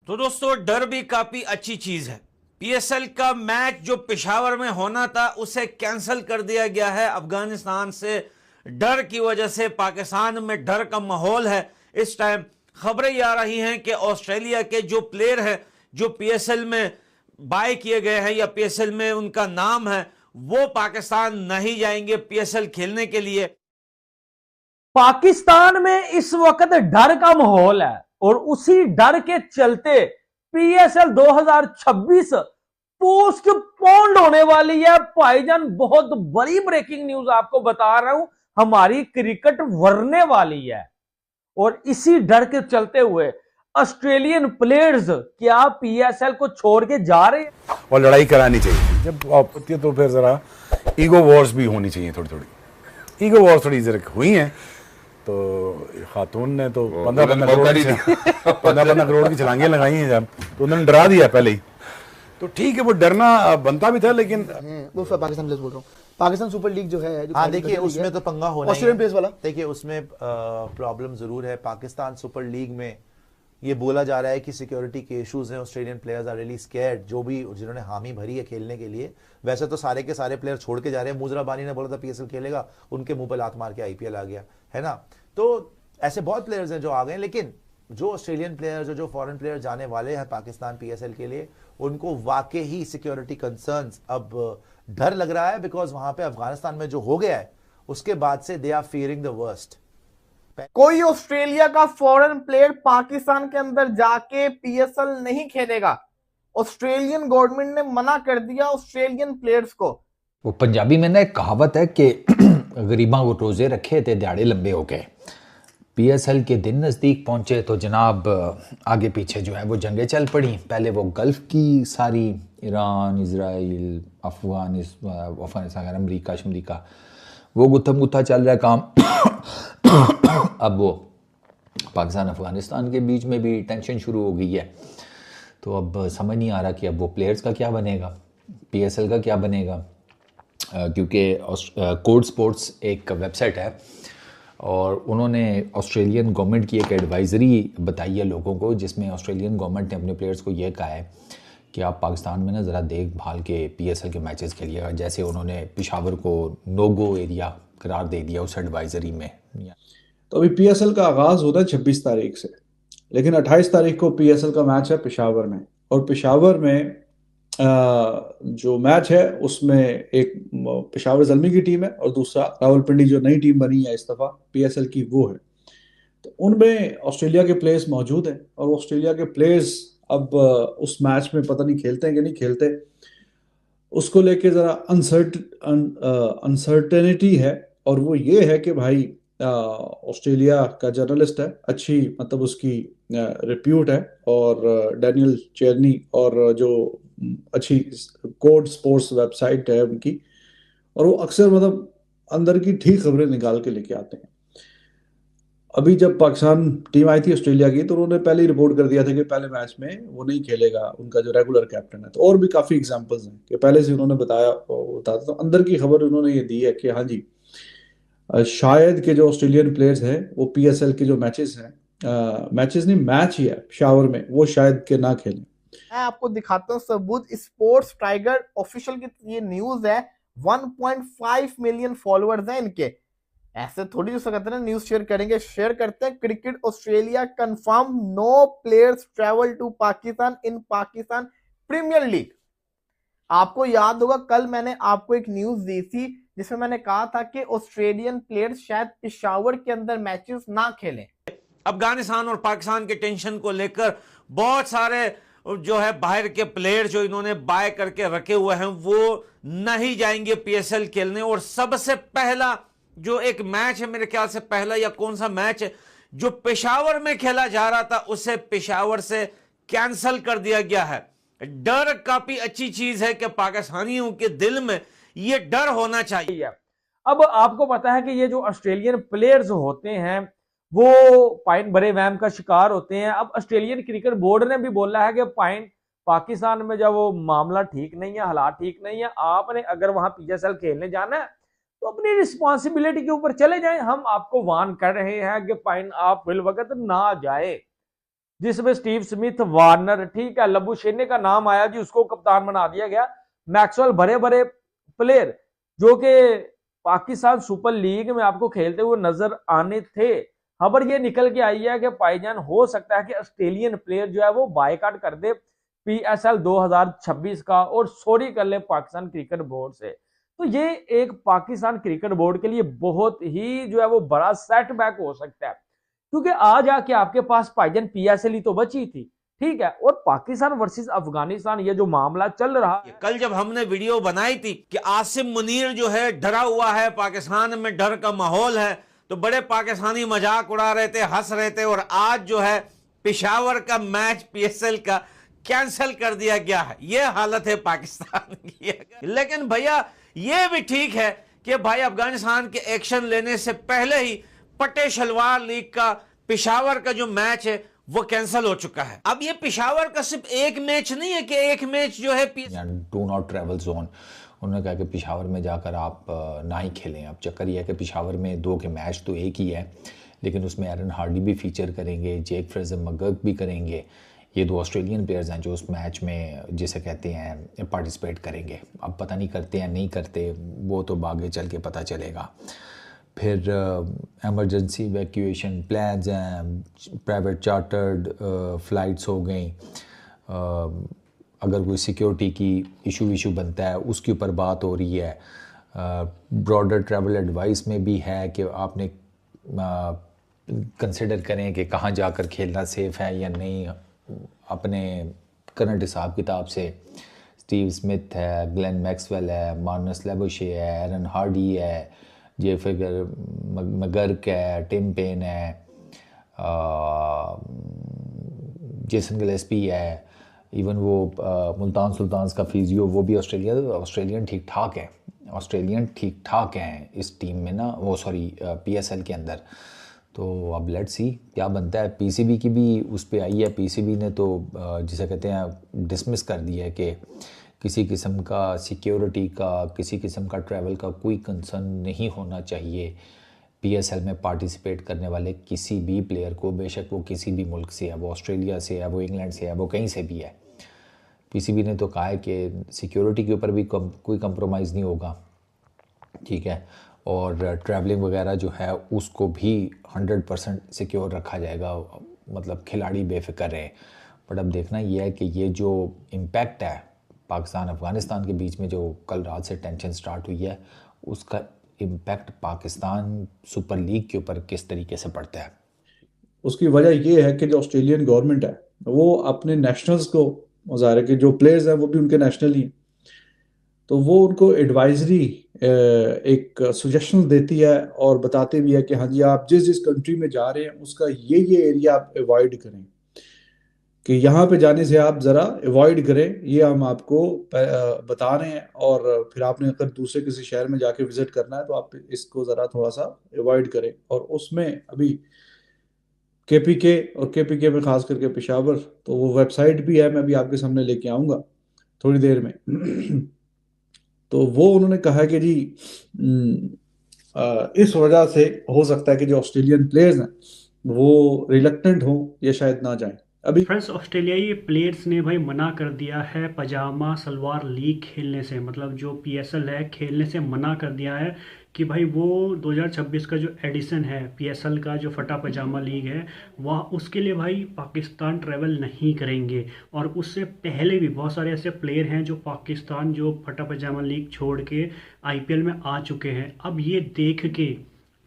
तो दोस्तों डर भी काफी अच्छी चीज है। पीएसएल का मैच जो पेशावर में होना था उसे कैंसिल कर दिया गया है अफगानिस्तान से। डर की वजह से पाकिस्तान में डर का माहौल है। इस टाइम खबरें ये आ रही हैं कि ऑस्ट्रेलिया के जो प्लेयर हैं जो पीएसएल में बाय किए गए हैं या पीएसएल में उनका नाम है वो पाकिस्तान नहीं जाएंगे पीएसएल खेलने के लिए। पाकिस्तान में इस वक्त डर का माहौल है और उसी डर के चलते पीएसएल 2026 पोस्टपोन्ड होने वाली है। भाईजान बहुत बड़ी ब्रेकिंग न्यूज आपको बता रहा हूं, हमारी क्रिकेट वरने वाली है। और इसी डर के चलते हुए ऑस्ट्रेलियन प्लेयर्स क्या पीएसएल को छोड़ के जा रहे हैं और लड़ाई करानी चाहिए। जब होती है तो फिर जरा ईगो वॉर्स भी होनी चाहिए। थोड़ी ईगो वॉर्स थोड़ी जरा हुई हैं। तो खातून ने तो 15 करोड़ की छलांगे लगाई हैं जब, तो उन्होंने डरा दिया पहले ही। तो ठीक है, वो डरना बनता भी था, लेकिन वो पाकिस्तान प्लेयर्स बोल रहा हूँ। पाकिस्तान सुपर लीग जो है, हाँ देखिए उसमें तो पंगा होना ऑस्ट्रेलियन प्लेयर्स वाला। देखिए उसमें प्रॉब्लम जरूर है। पाकिस्तान सुपर लीग में ये बोला जा रहा है कि सिक्योरिटी के इश्यूज हैं। Australian players are really scared, जो भी जिन्होंने हामी भरी है खेलने के लिए। वैसे तो सारे के सारे प्लेयर छोड़ के जा रहे हैं। मुजरा बानी ने बोला था पीएसएल खेलेगा, उनके मुंह पर लात मार के आईपीएल आ गया है ना। तो ऐसे बहुत प्लेयर्स हैं जो आ गए, लेकिन जो ऑस्ट्रेलियन प्लेयर्स जो फॉरेन प्लेयर जाने वाले हैं पाकिस्तान पीएसएल के लिए, उनको वाकई ही सिक्योरिटी कंसर्न्स अब डर लग रहा है। बिकॉज वहां पे अफगानिस्तान में जो हो गया है उसके बाद से they are fearing the worst. कोई ऑस्ट्रेलिया का फॉरेन प्लेयर पाकिस्तान के अंदर जाके पीएसएल नहीं खेलेगा। ऑस्ट्रेलियन गवर्नमेंट ने मना कर दिया ऑस्ट्रेलियन प्लेयर्स को। वो पंजाबी में ना एक कहावत है कि गरीबां को रोजे रखे थे दिहाड़े लंबे हो गए। पीएसएल के दिन नज़दीक पहुंचे तो जनाब आगे पीछे जो है वो जंगें चल पड़ी। पहले वो गल्फ की सारी, ईरान, इजराइल, अफगानिस्तान, अमरीका, वो गुत्थम गुत्था चल रहा है काम। अब वो पाकिस्तान अफगानिस्तान के बीच में भी टेंशन शुरू हो गई है। तो अब समझ नहीं आ रहा कि अब वो प्लेयर्स का क्या बनेगा, पीएसएल का क्या बनेगा। क्योंकि कोड स्पोर्ट्स एक वेबसाइट है और उन्होंने ऑस्ट्रेलियन गवर्नमेंट की एक एडवाइज़री बताई है लोगों को, जिसमें ऑस्ट्रेलियन गवर्नमेंट ने अपने प्लेयर्स को ये कहा है कि आप पाकिस्तान में ना ज़रा देखभाल के पीएसएल के मैचेस खेलिएगा। जैसे उन्होंने पेशावर को नो गो एरिया करार दे दिया उस एडवाइज़री में। तो अभी पीएसएल का आगाज़ होता है 26 तारीख से, लेकिन 28 तारीख को पीएसएल का मैच है पेशावर में। और पेशावर में जो मैच है उसमें एक पेशावर ज़ल्मी की टीम है और दूसरा रावलपिंडी जो नई टीम बनी है इस दफ़ा पीएसएल की, वो है। तो उनमें ऑस्ट्रेलिया के प्लेयर्स मौजूद हैं और ऑस्ट्रेलिया के प्लेयर्स अब उस मैच में पता नहीं खेलते हैं कि नहीं खेलते, उसको लेके ज़रा अनसर्टेनिटी है। और वो ये है कि भाई ऑस्ट्रेलिया का जर्नलिस्ट है, अच्छी मतलब उसकी रिप्यूट है, और डैनियल चेरनी और जो अच्छी कोड स्पोर्ट्स वेबसाइट है उनकी, और वो अक्सर मतलब अंदर की ठीक खबरें निकाल के लेके आते हैं। अभी जब पाकिस्तान टीम आई थी ऑस्ट्रेलिया की तो उन्होंने पहले ही रिपोर्ट कर दिया था कि पहले मैच में वो नहीं खेलेगा, उनका जो रेगुलर कैप्टन है। तो और भी काफ़ी एग्जांपल्स हैं कि पहले से उन्होंने बताया था। तो अंदर की खबर उन्होंने ये दी है कि हाँ जी, शायद के जो ऑस्ट्रेलियन प्लेयर्स हैं वो पीएसएल के जो मैचेस हैं, मैचेस नहीं मैच ही है पेशावर में, वो शायद के ना खेलें। मैं आपको दिखाता हूँ सबूत। स्पोर्ट्स टाइगर ऑफिशियल की ये न्यूज है। 1.5 मिलियन फॉलोअर्स हैं इनके। ऐसे थोड़ी जो कहते हैं ना न्यूज शेयर करेंगे, शेयर करते हैं। Cricket Australia confirm no players travel to Pakistan in Pakistan premier league. आपको याद होगा कल मैंने आपको एक न्यूज दी थी जिसमें मैंने कहा था कि ऑस्ट्रेलियन प्लेयर्स शायद पेशावर के अंदर मैचेस ना खेलें। अफगानिस्तान और पाकिस्तान के टेंशन को लेकर बहुत सारे जो है बाहर के प्लेयर जो इन्होंने बाय करके रखे हुए हैं वो नहीं जाएंगे पीएसएल खेलने। और सबसे पहला जो एक मैच है, मेरे ख्याल से पहला या कौन सा मैच है जो पेशावर में खेला जा रहा था, उसे पेशावर से कैंसिल कर दिया गया है। डर काफी अच्छी चीज है कि पाकिस्तानियों के दिल में ये डर होना चाहिए। अब आपको पता है कि ये जो ऑस्ट्रेलियन प्लेयर्स होते हैं वो पाइन बड़े वहम का शिकार होते हैं। अब ऑस्ट्रेलियन क्रिकेट बोर्ड ने भी बोला है कि पाइन पाकिस्तान में जब वो मामला ठीक नहीं है, हालात ठीक नहीं है, आपने अगर वहां पीएसएल खेलने जाना है तो अपनी रिस्पॉन्सिबिलिटी के ऊपर चले जाएं। हम आपको वार्न कर रहे हैं कि पाइन आप बिल वक्त ना जाए। जिसमें स्टीव स्मिथ, वार्नर, ठीक है, लबुशेने का नाम आया जी, उसको कप्तान बना दिया गया। मैक्सवेल, बड़े बड़े प्लेयर जो कि पाकिस्तान सुपर लीग में आपको खेलते हुए नजर आने थे। खबर ये निकल के आई है कि भाईजान हो सकता है कि ऑस्ट्रेलियन प्लेयर जो है वो बायकॉट कर दे PSL 2026 का और सॉरी कर ले पाकिस्तान क्रिकेट बोर्ड से। तो ये एक पाकिस्तान क्रिकेट बोर्ड के लिए बहुत ही जो है वो बड़ा सेटबैक हो सकता है, क्योंकि आज आके आपके पास भाईजान PSL ही तो बची थी, ठीक है, और पाकिस्तान वर्सेस अफगानिस्तान ये जो मामला चल रहा है। कल जब हमने वीडियो बनाई थी कि आसिम मुनीर जो है डरा हुआ है, पाकिस्तान में डर का माहौल है, तो बड़े पाकिस्तानी मजाक उड़ा रहे थे, हंस रहे थे, और आज जो है पेशावर का मैच PSL का कैंसिल कर दिया गया है। यह हालत है पाकिस्तान की। लेकिन भैया यह भी ठीक है कि भाई अफगानिस्तान के एक्शन लेने से पहले ही पट्टे शलवार लीग का पेशावर का जो मैच है वो कैंसिल हो चुका है। अब ये पेशावर का सिर्फ एक मैच नहीं है कि एक मैच जो है डू नॉट ट्रैवल जोन, उन्होंने कहा कि पेशावर में जाकर आप ना ही खेलें। अब चक्कर यह है कि पेशावर में 2 के मैच तो एक ही है, लेकिन उसमें एरन हार्डी भी फीचर करेंगे, जेक फ्रेजर मगर्क भी करेंगे। ये 2 ऑस्ट्रेलियन प्लेयर्स हैं जो उस मैच में जिसे कहते हैं पार्टिसिपेट करेंगे। अब पता नहीं करते हैं नहीं करते, वो तो आगे चल के पता चलेगा। फिर एमरजेंसी इवैक्यूएशन प्लान्स हैं, प्राइवेट चार्टर्ड फ़्लाइट्स हो गई। अगर कोई सिक्योरिटी की इशू बनता है उसके ऊपर बात हो रही है। ब्रॉडर ट्रैवल एडवाइस में भी है कि आपने कंसिडर करें कि कहाँ जाकर खेलना सेफ़ है या नहीं। अपने करंट हिसाब किताब से स्टीव स्मिथ है, ग्लेन मैक्सवेल है, मार्नस लेबुशे है, एरन हार्डी है, जे फिगर मगर्क है, टिम पेन है, जेसन गिलेस्पी है, इवन वो मुल्तान सुल्तान्स का फिजियो वो भी ऑस्ट्रेलियन ठीक ठाक हैं इस टीम में ना, वो सॉरी PSL के अंदर। तो अब लेट्स सी क्या बनता है। PCB की भी उस पर आई है, PCB ने तो जिसे कहते हैं डिसमिस कर दिया है कि किसी किस्म का सिक्योरिटी का, किसी किस्म का ट्रैवल का कोई कंसर्न नहीं होना चाहिए PSL में पार्टिसिपेट करने वाले किसी भी प्लेयर को, बेशक वो किसी भी मुल्क से है, वो ऑस्ट्रेलिया से है, वो इंग्लैंड से है, वो कहीं से भी है। PCB ने तो कहा है कि सिक्योरिटी के ऊपर भी कोई कंप्रोमाइज़ नहीं होगा, ठीक है, और ट्रैवलिंग वगैरह जो है उसको भी 100% सिक्योर रखा जाएगा, मतलब खिलाड़ी बेफिक्र रहे। बट अब देखना ये है कि ये जो इम्पैक्ट है पाकिस्तान अफ़गानिस्तान के बीच में जो कल रात से टेंशन स्टार्ट हुई है, उसका इम्पैक्ट पाकिस्तान सुपर लीग के ऊपर किस तरीके से पड़ता है। उसकी वजह ये है कि जो ऑस्ट्रेलियन गवर्नमेंट है वो अपने नेशनल्स को, ज़ाहिर है कि जो प्लेयर्स हैं वो भी उनके नेशनल ही, तो वो उनको एडवाइजरी एक सजेशन देती है और बताती भी है कि हाँ जी आप जिस जिस कंट्री में जा रहे हैं उसका ये एरिया आप अवॉइड करें, कि यहाँ पे जाने से आप ज़रा अवॉइड करें, ये हम आपको बता रहे हैं। और फिर आपने अगर दूसरे किसी शहर में जाके विज़िट करना है तो आप इसको ज़रा थोड़ा सा अवॉइड करें। और उसमें अभी KPK और KPK में ख़ास करके पेशावर, तो वो वेबसाइट भी है, मैं अभी आपके सामने लेके आऊँगा थोड़ी देर में। तो वो उन्होंने कहा कि जी इस वजह से हो सकता है कि जो ऑस्ट्रेलियन प्लेयर्स हैं वो रिलक्टेंट हों या शायद ना जाएं। अभी फ्रेंड्स, ऑस्ट्रेलियाई प्लेयर्स ने भाई मना कर दिया है पजामा सलवार लीग खेलने से, मतलब जो PSL है खेलने से मना कर दिया है कि भाई वो 2026 का जो एडिशन है PSL का, जो फटा पजामा लीग है, वह उसके लिए भाई पाकिस्तान ट्रैवल नहीं करेंगे। और उससे पहले भी बहुत सारे ऐसे प्लेयर हैं जो पाकिस्तान जो फटा पजामा लीग छोड़ के IPL में आ चुके हैं। अब ये देख के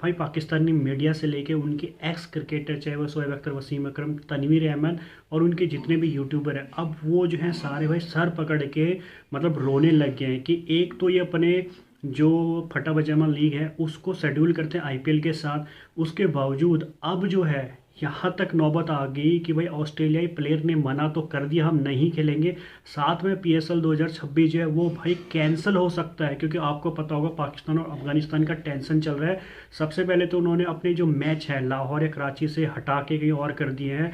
भाई पाकिस्तानी मीडिया से लेके उनके एक्स क्रिकेटर, चाहे वो शोएब अख्तर, वसीम अकरम, तनवीर अहमद और उनके जितने भी यूट्यूबर हैं, अब वो जो हैं सारे भाई सर पकड़ के मतलब रोने लग गए हैं कि एक तो ये अपने जो फटा पजामा लीग है उसको शेड्यूल करते हैं IPL के साथ, उसके बावजूद अब जो है यहाँ तक नौबत आ गई कि भाई ऑस्ट्रेलियाई प्लेयर ने मना तो कर दिया हम नहीं खेलेंगे, साथ में PSL 2026 जो है वो भाई कैंसिल हो सकता है। क्योंकि आपको पता होगा पाकिस्तान और अफगानिस्तान का टेंशन चल रहा है। सबसे पहले तो उन्होंने अपने जो मैच है लाहौर या कराची से हटा के कहीं और कर दिए हैं,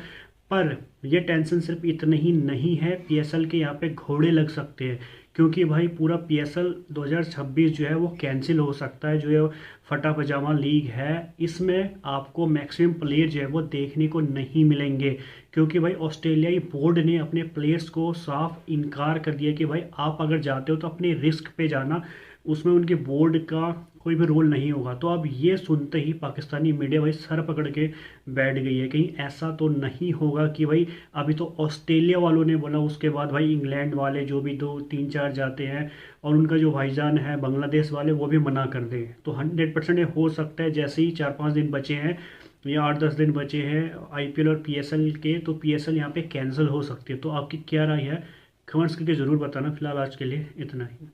पर ये टेंशन सिर्फ इतने ही नहीं है, PSL के यहाँ पे घोड़े लग सकते हैं। क्योंकि भाई पूरा पीएसएल 2026 जो है वो कैंसिल हो सकता है। जो ये फटा पजामा लीग है इसमें आपको मैक्सिमम प्लेयर जो है वो देखने को नहीं मिलेंगे, क्योंकि भाई ऑस्ट्रेलियाई बोर्ड ने अपने प्लेयर्स को साफ इनकार कर दिया कि भाई आप अगर जाते हो तो अपने रिस्क पे जाना, उसमें उनके बोर्ड का कोई भी रोल नहीं होगा। तो अब ये सुनते ही पाकिस्तानी मीडिया भाई सर पकड़ के बैठ गई है, कहीं ऐसा तो नहीं होगा कि भाई अभी तो ऑस्ट्रेलिया वालों ने बोला, उसके बाद भाई इंग्लैंड वाले जो भी 2-3-4 जाते हैं और उनका जो भाईजान है बांग्लादेश वाले वो भी मना कर दें। तो 100% ये हो सकता है, जैसे ही 4-5 दिन बचे हैं या 8-10 दिन बचे हैं आईपीएल और पीएसएल के, तो पीएसएल यहाँ पे कैंसिल हो सकती है। तो आपकी क्या राय है, कमेंट्स करके ज़रूर बताना। फिलहाल आज के लिए इतना ही।